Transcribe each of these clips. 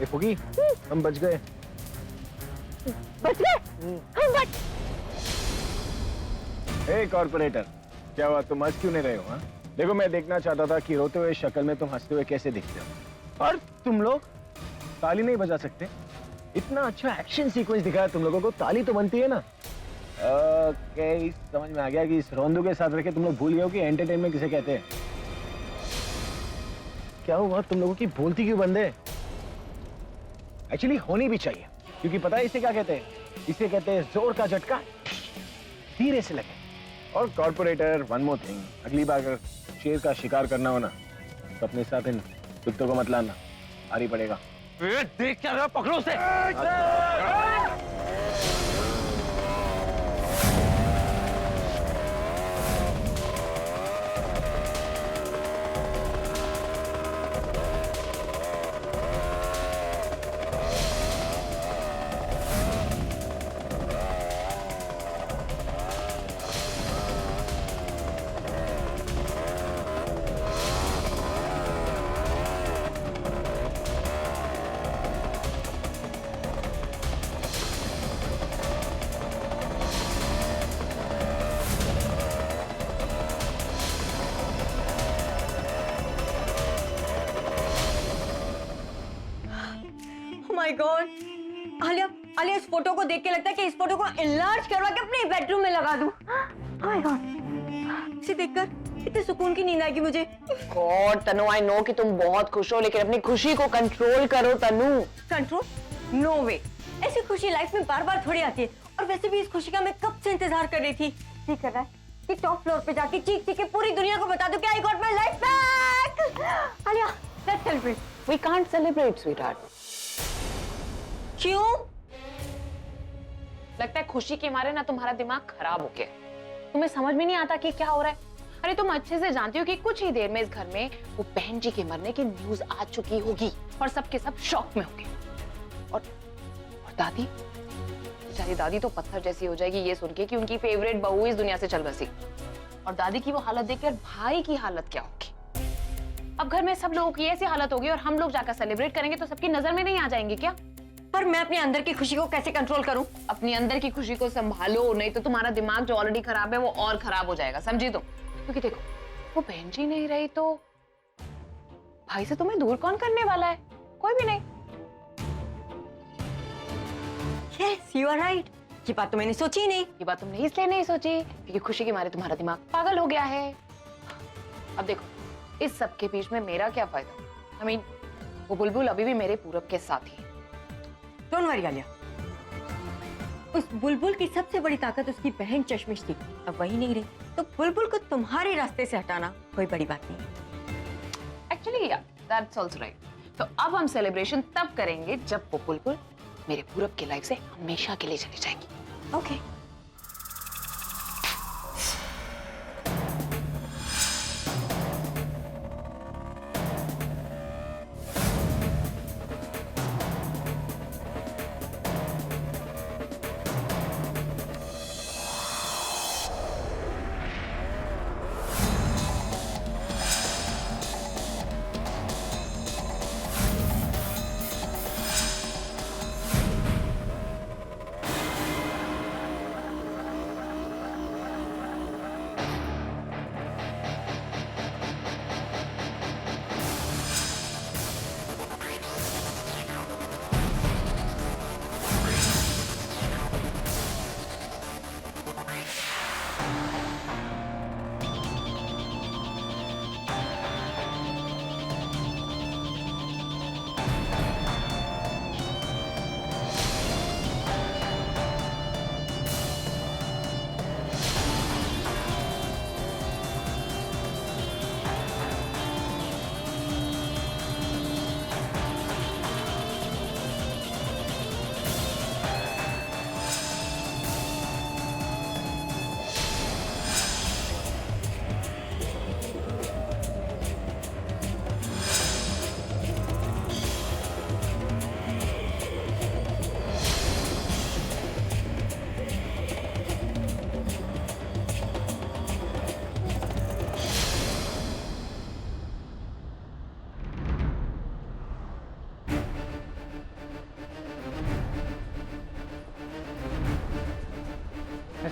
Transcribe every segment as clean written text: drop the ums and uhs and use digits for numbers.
ए फुगी, हम बच गए। बच गए? हम बच। ए कॉर्पोरेटर, क्या हुआ, तुम हंस क्यों नहीं रहे हो? हाँ, देखो मैं देखना चाहता था कि रोते हुए शक्ल में तुम हंसते हुए कैसे दिखते हो। और तुम लोग ताली नहीं बजा सकते? इतना अच्छा एक्शन सीक्वेंस दिखाया तुम लोगों को, ताली तो बनती है ना। ओके, समझ में आ गया कि इस रोंदू के साथ रखे तुम लोग भूल गए हो कि एंटरटेनमेंट किसे कहते हैं। क्या हुआ, तुम लोगों की बोलती क्यों बंद है? एक्चुअली होनी भी चाहिए, क्योंकि पता है इसे क्या कहते हैं? इसे कहते हैं जोर का झटका धीरे से लगे। और कॉर्पोरेटर, वन मोर थिंग, अगली बार अगर शेर का शिकार करना हो ना, तो अपने साथ इन कुत्तों को मत लाना, भारी पड़ेगा। देख क्या रहा, पकड़ो उसे। माय गॉड, आलिया, आलिया इस फोटो को देख के लगता है कि इस फोटो को एनलार्ज करवा के अपने बेडरूम में लगा दूं। माय गॉड, इसे देखकर कितने सुकून की नींद आएगी मुझे। गॉड तनु, आई नो कि तुम बहुत खुश हो, लेकिन अपनी खुशी को कंट्रोल करो तनु। कंट्रोल? नो वे, ऐसी खुशी लाइफ में बार बार थोड़ी आती है। और वैसे भी इस खुशी का मैं कब से इंतजार कर रही थी। जी कर रहा है कि टॉप फ्लोर पे जाके चीख चीख के पूरी दुनिया को बता दूं कि I got my life back. Alia, let's celebrate. We can't celebrate sweetheart. क्यों? लगता है खुशी के मारे ना तुम्हारा दिमाग खराब हो गया, तुम्हें समझ में नहीं आता कि क्या हो रहा है। अरे तुम अच्छे से जानती हो कि कुछ ही देर में इस घर में वो बहन जी के मरने की न्यूज आ चुकी होगी और सबके सब शॉक में होंगे। और दादी, बेचारी दादी तो पत्थर जैसी हो जाएगी ये सुन के कि उनकी फेवरेट बहू इस दुनिया से चल बसी। और दादी की वो हालत देखकर भाई की हालत क्या होगी? अब घर में सब लोगों की ऐसी हालत होगी और हम लोग जाकर सेलिब्रेट करेंगे तो सबकी नजर में नहीं आ जाएंगे क्या? पर मैं अपने अंदर की खुशी को कैसे कंट्रोल करूं? अपनी अंदर की खुशी को संभालो, नहीं तो तुम्हारा दिमाग जो ऑलरेडी खराब है वो और खराब हो जाएगा, समझी तुम? क्योंकि देखो, वो बहन जी नहीं रही तो भाई से तुम्हें दूर कौन करने वाला है? कोई भी नहीं। Yes, you are right. ये बात तो मैंने सोची ही नहीं। ये बात तुमने इसलिए नहीं सोची क्योंकि खुशी के मारे तुम्हारा दिमाग पागल हो गया है। अब देखो, इस सब के बीच में मेरा क्या फायदा? I mean, वो बुलबुल अभी भी मेरे पूरब के साथ ही। डोंट वरी आलिया, उस बुलबुल की सबसे बड़ी ताकत उसकी बहन चश्मिश थी। अब वही नहीं रही तो बुलबुल को तुम्हारे रास्ते से हटाना कोई बड़ी बात नहीं। एक्चुअली या दैट्स आल्सो राइट। तो अब हम सेलिब्रेशन तब करेंगे जब वो बुलबुल मेरे पूरब की लाइफ से हमेशा के लिए चली जाएगी। ओके।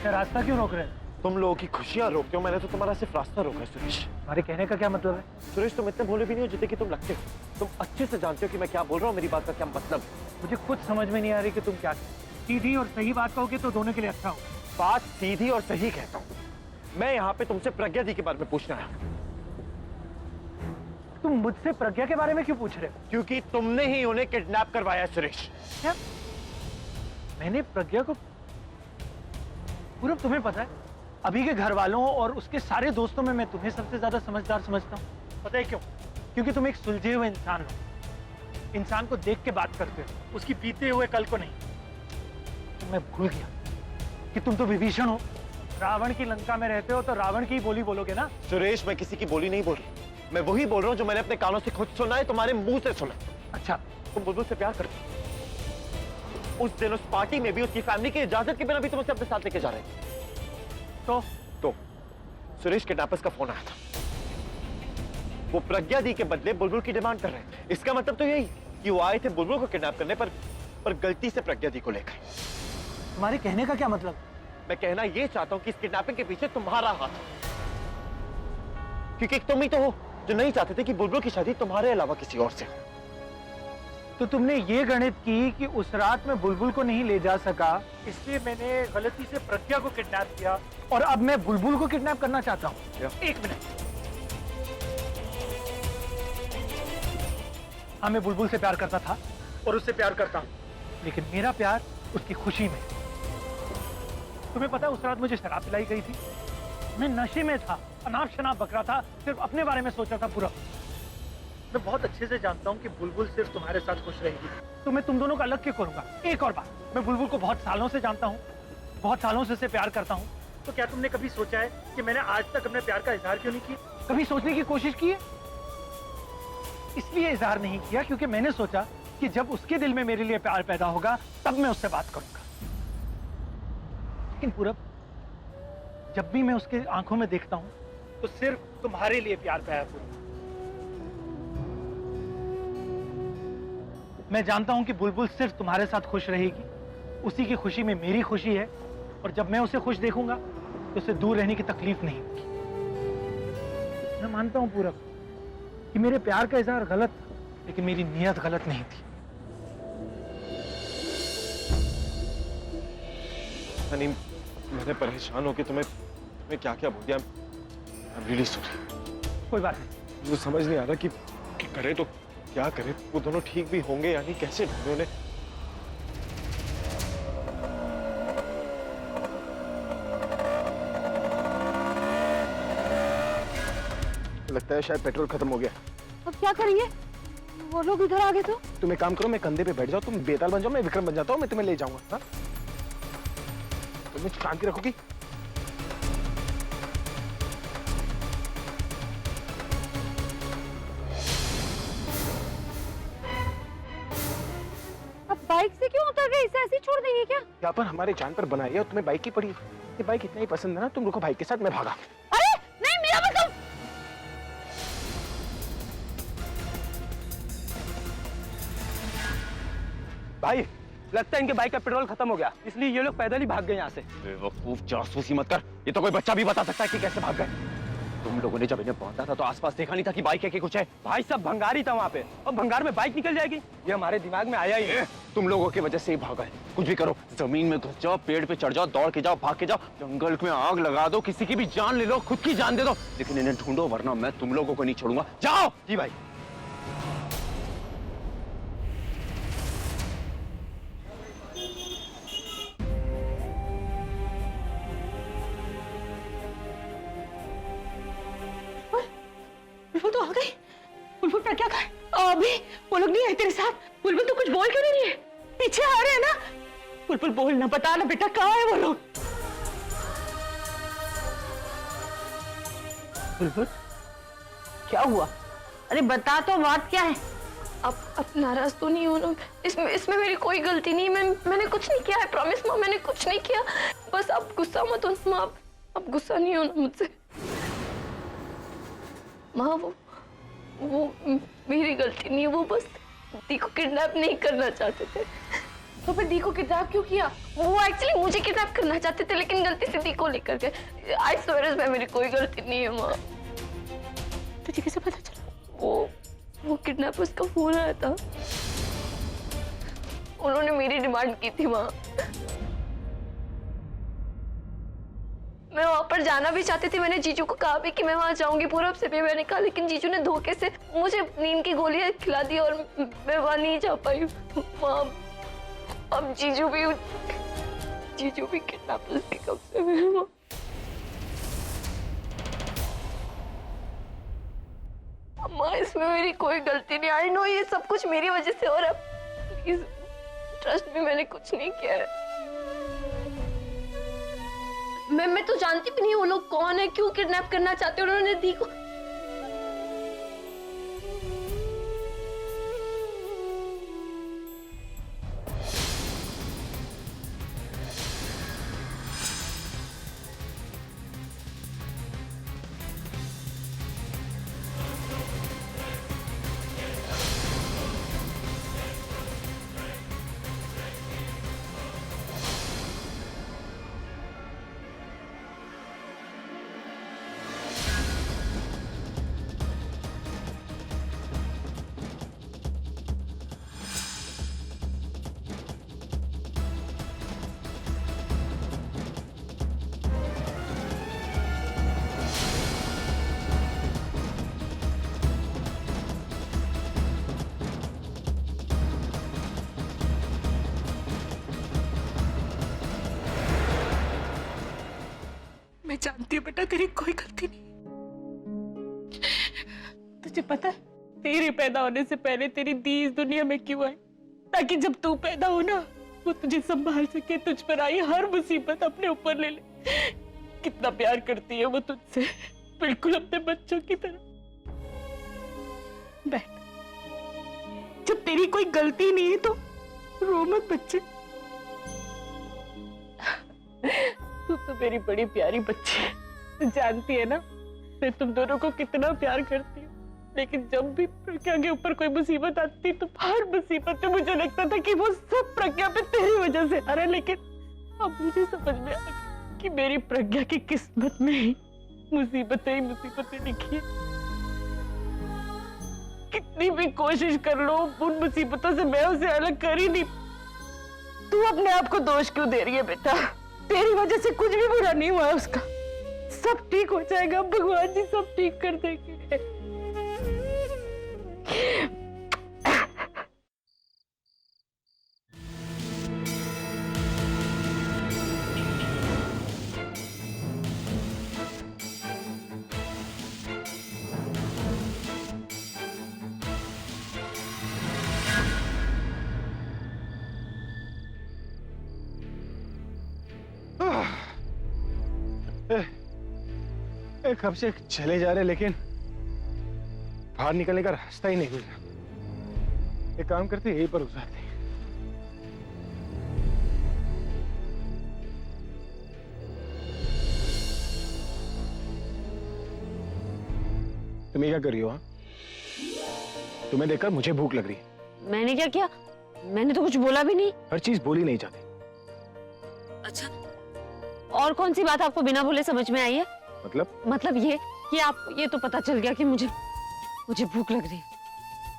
अच्छा रास्ता क्यों रोक रहे हैं? तुम लोगों की खुशियां रोकते हो, मैंने तो तुम्हारा सिर्फ रास्ता रोका है सुरेश। तुम्हारे कहने का क्या मतलब है? सुरेश तुम इतने भोले भी नहीं हो जितने कि तुम लगते हो। तुम अच्छे से जानते हो कि मैं क्या बोल रहा हूँ, मेरी बात का क्या मतलब। मुझे खुद समझ में नहीं आ रही कि तुम क्या सीधी और सही बात कहोगे तो दोनों के लिए अच्छा हो। बात सीधी और सही कहता हूँ। मैं यहाँ पे तुमसे प्रज्ञा दी के बारे में पूछना है। तुम मुझसे प्रज्ञा के बारे में क्यों पूछ रहे हो? क्योंकि तुमने ही उन्हें किडनैप करवाया है सुरेश। क्या मैंने प्रज्ञा को? पूरा तुम्हें पता है अभी के घर वालों और उसके सारे दोस्तों में मैं तुम्हें सबसे ज्यादा समझदार समझता हूँ। पता है क्यों? क्योंकि तुम एक सुलझे हुए इंसान हो, इंसान को देख के बात करते हो, उसकी बीते हुए कल को नहीं। तो मैं भूल गया कि तुम तो विभीषण हो, रावण की लंका में रहते हो, तो रावण की बोली बोलोगे ना? सुरेश मैं किसी की बोली नहीं बोल रही, मैं वही बोल रहा हूँ जो मैंने अपने कानों से खुद सुना है, तुम्हारे मुंह से सुना। अच्छा तुम बुलबुल से प्यार करते हो। उस दिन उस पार्टी में भी उसकी फैमिली की इजाजत के बिना भी तुम उसे अपने साथ लेके जा रहे थे। तो सुरेश किडनैपर्स का फोन आया था, वो प्रज्ञा दी के बदले बुलबुल की डिमांड कर रहे थे। इसका मतलब तो यही कि वो आए थे बुलबुल को किडनैप करने पर गलती से प्रज्ञा दी को लेकर। तुम्हारे कहने का क्या मतलब? मैं कहना ये चाहता हूं कि इस किडनैपिंग के पीछे तुम्हारा हाथ है, क्योंकि तुम ही तो हो जो नहीं चाहते थे कि बुलबुल की शादी तुम्हारे अलावा किसी और से हो। तो तुमने ये गणित की कि उस रात में बुलबुल को नहीं ले जा सका, इसलिए मैंने गलती से प्रज्ञा को किडनैप किया, और अब मैं बुलबुल को किडनैप करना चाहता हूँ। एक मिनट, हाँ मैं बुलबुल से प्यार करता था और उससे प्यार करता हूँ, लेकिन मेरा प्यार उसकी खुशी में। तुम्हें पता है उस रात मुझे शराब पिलाई गई थी, मैं नशे में था, अनाप शनाप बकरा था, सिर्फ अपने बारे में सोचा था पूरा। मैं बहुत अच्छे से जानता हूँ कि बुलबुल सिर्फ तुम्हारे साथ खुश रहेगी, तो मैं तुम दोनों का अलग क्यों करूंगा? एक और बात, मैं बुलबुल को बहुत सालों से जानता हूँ, बहुत सालों से उसे प्यार करता हूँ, तो क्या तुमने कभी सोचा है कि मैंने आज तक अपने प्यार का इजहार क्यों नहीं किया? कभी सोचने की कोशिश की है? इसलिए इजहार नहीं किया क्योंकि मैंने सोचा कि जब उसके दिल में मेरे लिए प्यार पैदा होगा तब मैं उससे बात करूंगा। लेकिन पूरब, जब भी मैं उसके आंखों में देखता हूं तो सिर्फ तुम्हारे लिए प्यार पैदा पूरब। मैं जानता हूं कि बुलबुल सिर्फ तुम्हारे साथ खुश रहेगी, उसी की खुशी में मेरी खुशी है, और जब मैं उसे खुश देखूंगा तो उसे दूर रहने की तकलीफ नहीं होगी। मैं मानता हूं पूरब कि मेरे प्यार का इजहार गलत था, लेकिन मेरी नीयत गलत नहीं थी। हनी, मैंने परेशान होकर तुम्हें क्या क्या बोल दिया। I'm really sorry। कोई बात नहीं। मुझे समझ नहीं आ रहा कि करे तो क्या करे। वो दोनों ठीक भी होंगे या नहीं, कैसे ढूंढे उन्हें। लगता है शायद पेट्रोल खत्म हो गया। अब क्या करेंगे? वो लोग इधर आ गए तो? तुम एक काम करो, मैं कंधे पे बैठ जाओ, तुम बेताल बन जाओ, मैं विक्रम बन जाता हूँ, मैं तुम्हें ले जाऊंगा। हाँ? तुम्हें शांति रखोगी? अब बाइक से क्यों उतर गए? इसे ऐसे ही छोड़ देंगे क्या? यहाँ पर हमारे जान पर बनाई है और तुम्हें बाइक की पड़ी है। ये बाइक इतना ही पसंद है ना, तुम रुको भाई के साथ, मैं भागा। अरे नहीं, मेरा मतलब भाई, लगता है इनके बाइक का पेट्रोल खत्म हो गया, इसलिए ये लोग पैदल ही भाग गए यहाँ से। बेवकूफ, जासूसी मत कर। ये तो कोई बच्चा भी बता सकता है कि कैसे भाग गए। तुम लोगों ने जब इन्हें बांधा था तो आसपास देखा नहीं था कि बाइक है कि कुछ है? भाई सब भंगार ही था वहाँ पे, और भंगार में बाइक निकल जाएगी, ये हमारे दिमाग में आया ही नहीं। तुम लोगों की वजह से ही भागा है। कुछ भी करो, जमीन में घुस जाओ, पेड़ पे चढ़ जाओ, दौड़ के जाओ, भाग के जाओ, जंगल में आग लगा दो, किसी की भी जान ले लो, खुद की जान दे दो, लेकिन इन्हें ढूंढो, वरना मैं तुम लोगों को नहीं छोड़ूंगा। जाओ। जी भाई। बुलबुल तो आ गई। बुलबुल पर क्या कहा? अभी वो लोग नहीं आए तेरे साथ? बुलबुल तो कुछ बोल क्यों नहीं रही है? पीछे आ रहे हैं ना? बुलबुल बोल ना, बता ना बेटा, कहाँ है वो लोग? बुलबुल क्या हुआ? अरे बता तो, बात क्या है? अब नाराज तो नहीं हो ना? इसमें मेरी कोई गलती नहीं, मैंने कुछ नहीं किया है, प्रॉमिस माँ, मैंने कुछ नहीं किया। बस अब गुस्सा मत हो माँ, अब गुस्सा नहीं होना मुझसे। माँ वो मेरी गलती नहीं है, वो बस दी को किडनैप नहीं करना चाहते थे। तो फिर दी को किडनैप क्यों किया? वो एक्चुअली मुझे किडनैप करना चाहते थे लेकिन गलती से दी को लेकर गए। आई स्वेयर इसमें मेरी कोई गलती नहीं है माँ। तुझे कैसे पता चला? वो किडनैपर्स का फोन आया था, उन्होंने मेरी डिमांड की थी माँ। मैं वहां पर जाना भी चाहती थी, मैंने जीजू को कहा भी कि मैं वहां जाऊंगी पूरब से भी मैंने कहा, लेकिन जीजू ने धोखे से मुझे नींद की गोलियां खिला दी और मैं वहां नहीं जा पाई माँ। अब जीजू भी किडनैपर्स के कब्जे में है माँ। माँ इसमें मेरी कोई गलती नहीं। आई नो ये सब कुछ मेरी वजह से हो रहा है, प्लीज ट्रस्ट में मैंने कुछ नहीं किया है। मैं तो जानती भी नहीं वो लोग कौन है, क्यों किडनैप करना चाहते हैं उन्होंने दी को। मैं जानती हूँ बेटा तेरी कोई गलती नहीं। तुझे पता है तेरे पैदा होने से पहले तेरी दी इस दुनिया में क्यों आई? ताकि जब तू पैदा हो ना वो तुझे संभाल सके, तुझ पर आई हर मुसीबत अपने ऊपर ले ले। कितना प्यार करती है वो तुझसे, बिल्कुल अपने बच्चों की तरह। बैठ, जब तेरी कोई गलती नहीं है तो रो मत बच्चे। तू तो मेरी बड़ी प्यारी बच्ची है, तू जानती है ना मैं तुम दोनों को कितना प्यार करती हूँ, लेकिन जब भी प्रज्ञा के ऊपर कोई मुसीबत आती तो हर मुसीबत में मुझे लगता था कि वो सब प्रज्ञा पे तेरी वजह से आ रहा है। लेकिन अब मुझे समझ में आ गया कि मेरी प्रज्ञा की किस्मत में ही मुसीबतें लिखी है। कितनी भी कोशिश कर लो उन मुसीबतों से मैं उसे अलग कर ही नहीं। तू अपने आप को दोष क्यों दे रही है बेटा? तेरी वजह से कुछ भी बुरा नहीं हुआ उसका, सब ठीक हो जाएगा, भगवान जी सब ठीक कर देंगे। कब से चले जा रहे लेकिन बाहर निकलने का रास्ता ही नहीं मिल रहा। एक काम करते यहीं पर उतारते। तुम ये क्या कर रही हो? तुम्हें देखकर मुझे भूख लग रही है। मैंने क्या किया? मैंने तो कुछ बोला भी नहीं। हर चीज बोली नहीं जाती। अच्छा, और कौन सी बात आपको बिना बोले समझ में आई है? मतलब ये कि आप ये तो पता चल गया कि मुझे भूख लग रही है,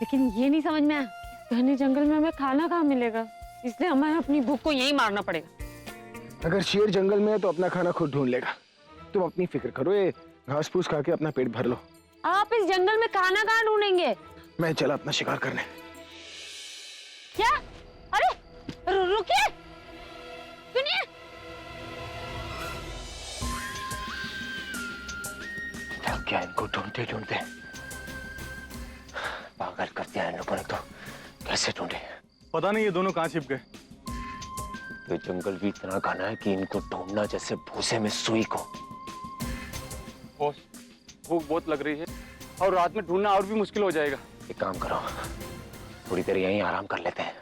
लेकिन ये नहीं समझ में आया घने जंगल में हमें खाना कहाँ मिलेगा, इसलिए हमें अपनी भूख को यही मारना पड़ेगा। अगर शेर जंगल में है तो अपना खाना खुद ढूंढ लेगा। तुम अपनी फिक्र करो, ये घास फूस खा के अपना पेट भर लो। आप इस जंगल में खाना कहाँ ढूंढेंगे? मैं चला अपना शिकार करने। क्या? अरे रुकिए, सुनिए। क्या इनको ढूंढते ढूंढते पागल कर दिया इन लोगों ने। तो कैसे ढूंढे पता नहीं ये दोनों कहाँ छिप गए। ये जंगल भी इतना घना है कि इनको ढूंढना जैसे भूसे में सुई को। बॉस, भूख बहुत लग रही है और रात में ढूंढना और भी मुश्किल हो जाएगा। एक काम करो, थोड़ी देर यहीं आराम कर लेते हैं।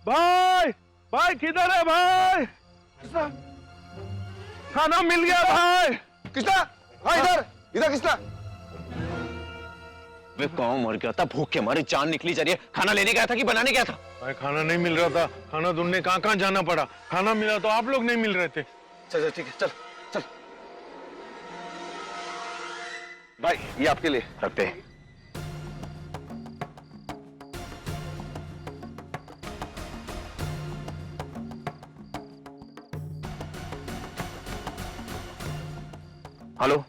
भाई, भाई किधर है भाई? खाना मिल गया भाई। किसना? हाँ इधर, इधर किसना? वे कौन मर गया था, भूख के मारे जान निकली जा रही है। खाना लेने गया था कि बनाने गया था? भाई खाना नहीं मिल रहा था, खाना ढूंढने कहाँ कहाँ जाना पड़ा। खाना मिला तो आप लोग नहीं मिल रहे थे। चल ठीक है, चल चल भाई, ये आपके लिए रखते हैं। हेलो,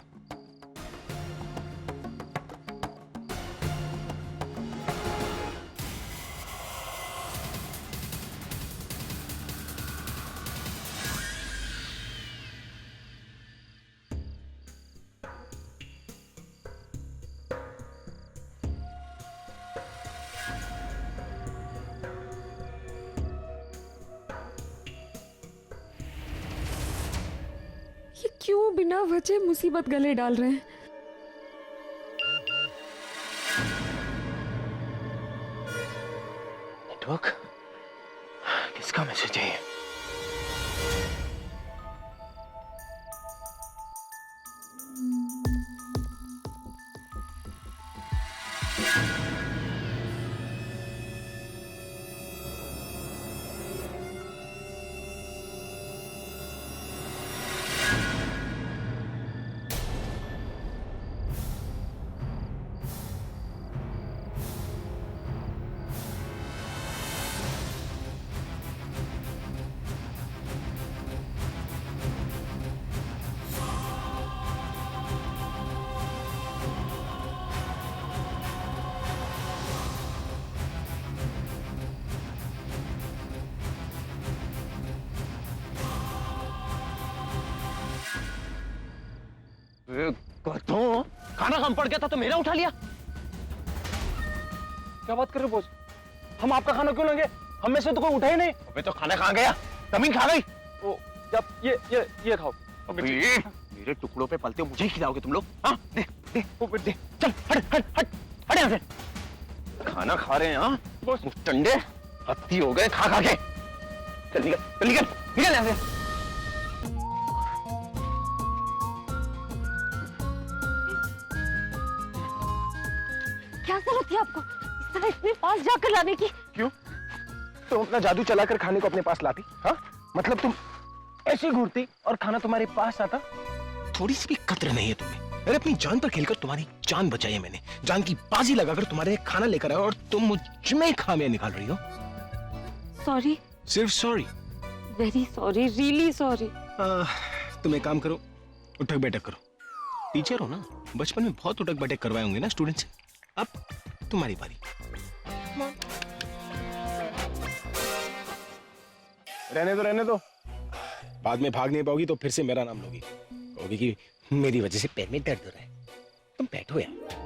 ये क्यों बिना वजह मुसीबत गले डाल रहे हैं? नेटवर्क, किसका मैसेज है ये? गधों, खाना कम पड़ गया था तो मेरा उठा लिया। क्या बात कर रहे हो बॉस? हम आपका खाना क्यों लेंगे? हम में से तो कोई उठा ही नहीं। अबे तो खाना कहाँ गया? जमीन खा गई। ओ, जब ये खाओ। अबे मेरे टुकड़ों पे पलते हो, मुझे ही खिलाओगे तुम लोग? हाँ, दे दे दे, चल हट हट हट हट यहाँ से। खाना खा रहे हैं हाँ बॉस, टंडे हत्ती हो गए खा खा के। चल निकल चल निकल निकल यहाँ से। क्या जरूरत थी आपको इस तरह इतने पास जाकर लाने की? क्यों? तुम अपना जादू चलाकर खाने को अपने पास लाती? हाँ, मतलब तुम ऐसी घूरती और खाना तुम्हारे पास आता? थोड़ी सी भी कद्र नहीं है तुम्हें। अरे अपनी जान पर खेलकर तुम्हारी जान बचाई है मैंने, जान की बाजी लगाकर तुम्हारे खाना लेकर आया और तुम मुझ में खामियां निकाल रही हो। सॉरी, सिर्फ sorry? Very sorry, really sorry. तुम एक काम करो, उठक बैठक करो। टीचर हो ना, बचपन में बहुत उठक बैठक करवाए होंगे ना स्टूडेंट से। अब तुम्हारी बारी। रहने दो। बाद में भाग नहीं पाओगी तो फिर से मेरा नाम लोगी, कहोगी कि मेरी वजह से पैर में दर्द हो रहा है। तुम बैठो यार।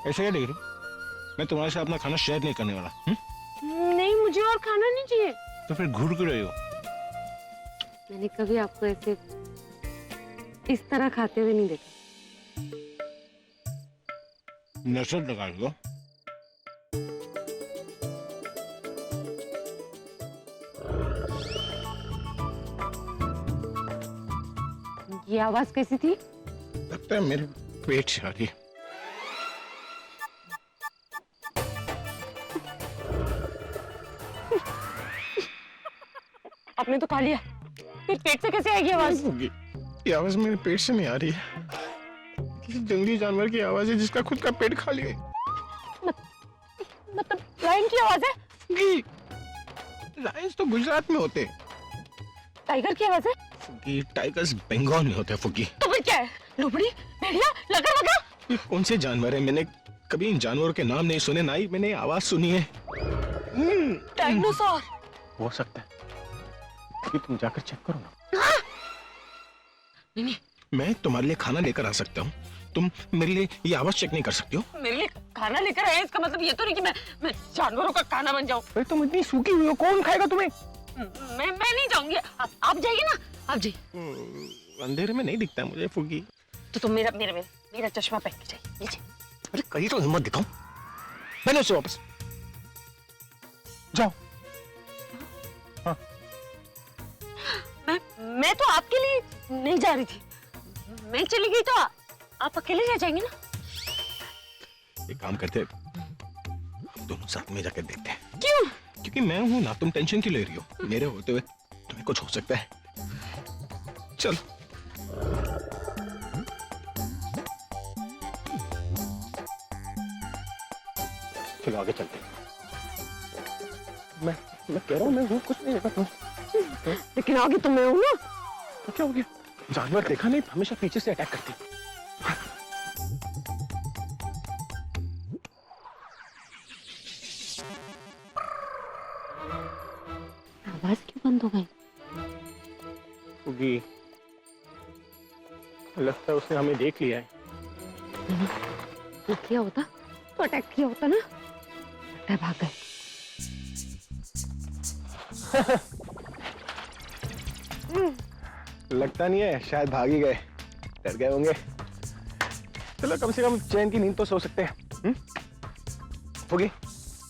ऐसे क्या देख रहे हो? मैं तुम्हारे साथ अपना खाना शेयर नहीं करने वाला। नहीं, मुझे और खाना नहीं चाहिए। तो फिर घूर क्यों रहे हो? मैंने कभी आपको ऐसे इस तरह खाते हुए नहीं देखा। नजर लगा लो। ये आवाज कैसी थी? लगता है मेरे पेट से आ रही है। आपने तो खा लिया, फिर पेट से कैसे आएगी आवाज? ये आवाज मेरे पेट से नहीं आ रही है, किसी जंगली जानवर की आवाज है जिसका खुद का पेट खाली है। मतलब लायन की आवाज है? लायंस तो गुजरात में होते। टाइगर की आवाज है? फुगी, टाइगर्स बंगाल में होते हैं फुगी। तो फिर क्या है? लोमड़ी, भेड़िया, लगर वगा? ये कौन से जानवर है? मैंने कभी इन जानवरों के नाम नहीं सुने, ना ही मैंने आवाज सुनी है। डायनासोर हो सकता है कि तुम जाकर चेक करो ना। नहीं, मैं तुम्हारे लिए खाना लेकर आ सकता हूँ, तुम मेरे लिए ये आवाज चेक नहीं कर सकती हो? मेरे लिए खाना लेकर आए, इसका मतलब ये तो नहीं कि मैं जानवरों का खाना बन जाऊं। अरे तुम इतनी सूखी हुई हो, कौन खाएगा तुम्हें? मैं नहीं जाऊंगी, आप जाइए ना, आप जाइए। अंधेरे में नहीं दिखता मुझे फुगी। तो तुम मेरा मेरा मेरा मेरा चश्मा पहन के जाइए, लीजिए। अरे कहीं तो हिम्मत दिखाओ, पहले उसे वापस जाओ। मैं तो आपके लिए नहीं जा रही थी। मैं चली गई तो आप अकेले रह जाएंगे ना। एक काम करते हैं, हम दोनों साथ में जाकर देखते हैं। क्यों? क्योंकि मैं हूं ना, तुम टेंशन क्यों ले रही हो? मेरे होते हुए तुम्हें कुछ हो सकता है। चलो। चलो आगे चलते हैं। मैं कह रहा हूँ मैं हूँ, कुछ नहीं होगा। लेकिन आगे तो मैं हूँ ना। तो क्या हो गया? जानवर देखा नहीं, हमेशा पीछे से अटैक करती। आवाज क्यों बंद हो गई? उगी, लगता है उसने हमें देख लिया है। वो किया होता तो अटैक किया होता ना। मैं भाग गए। लगता नहीं है, शायद भाग ही गए, डर गए होंगे। चलो कम से कम चैन की नींद तो सो सकते हैं। होगी,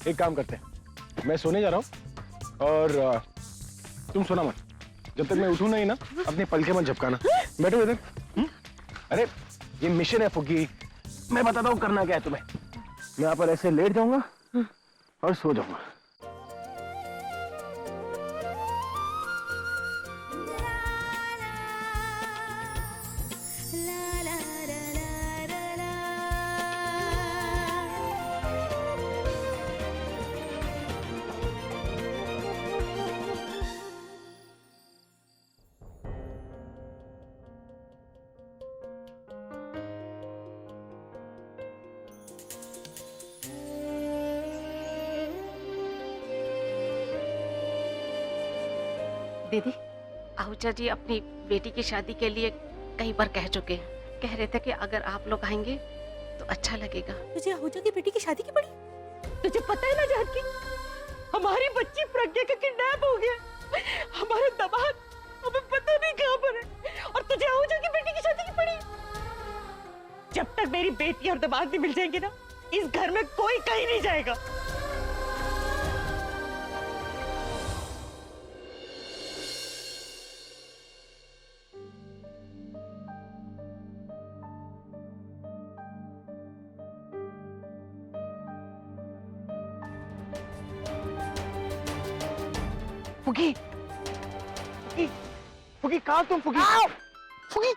एक काम करते हैं, मैं सोने जा रहा हूँ और तुम सोना मत। जब तक मैं उठूं नहीं ना, अपने पलके मत झपकाना। बैठो इधर। अरे ये मिशन है फुगी, मैं बताता हूँ करना क्या है तुम्हें। मैं यहाँ पर ऐसे लेट जाऊंगा और सो जाऊंगा। दीदी, आहूजा जी अपनी बेटी की शादी के लिए कई बार कह चुके हैं। कह रहे थे कि अगर आप लोग आएंगे तो अच्छा लगेगा। तुझे आहूजा की बेटी की शादी की पड़ी? तुझे पता है ना जानकी, हमारी बच्ची प्रज्ञा का किडनैप हो गया। हमारे दामाद हमें पता नहीं कहाँ पर है, और तुझे आहूजा की बेटी की शादी की पड़ी। जब तक मेरी बेटी और दामाद नहीं मिल जाएंगे ना, इस घर में कोई कहीं नहीं जाएगा। फुगी, फुगी, फुगी, कहाँ तुम? फुगी, फुगी,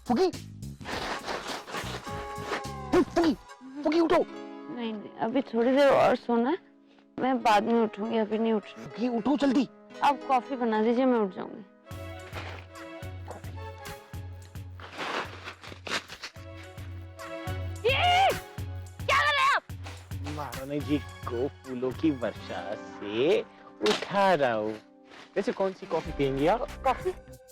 फुगी, फुगी, फुगी उठो। नहीं नहीं, अभी थोड़ी देर और सोना है, मैं बाद में उठूंगी, अभी नहीं उठ रही। फुगी उठो जल्दी। आप कॉफी बना दीजिए, मैं उठ जाऊंगी। क्या कर रहे हैं आप? महारानी जी को फूलों की वर्षा से उठा रहा हूँ। वैसे कौन सी कॉफी पियेंगी आप? कॉफी?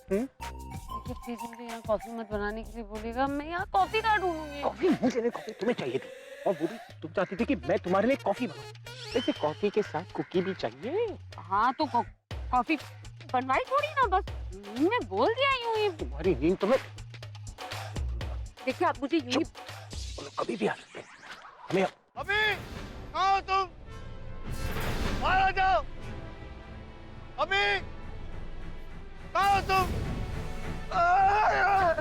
प्लीज मुझे यहाँ कॉफी मत बनाने के लिए बोलिएगा, मैं यहाँ कॉफी कहाँ ढूंढूंगी? कॉफी मुझे कॉफी तुम्हें चाहिए थी, और वो भी तुम चाहती थी कि मैं तुम्हारे लिए कॉफी बनाऊं। वैसे कॉफी के साथ कुकी भी चाहिए। हाँ तो कॉफी बनवाई थोड़ी ना, बस मैं बोल दिया यूं ही। तुम्हारी नींद तुम्हें देखिए आप मुझे यूं ही कभी भी आ सकते हैं। हमें अभी कहाँ हो तुम? बाहर आ जाओ। अभी कहाँ हो तुम?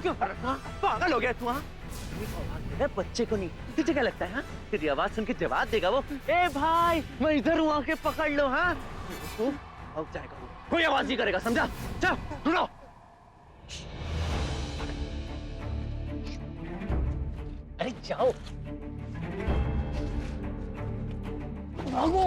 क्यों पागल हो गया तू? हाँ, बच्चे को नहीं, तुझे क्या लगता है? हाँ, तेरी आवाज सुन के जवाब देगा वो। ए भाई, मैं इधर हूँ, आके पकड़ लो। हाँ, तो अब जाएगा वो, कोई आवाज नहीं करेगा, समझा? चल ढूंढो। अरे जाओ, भागो।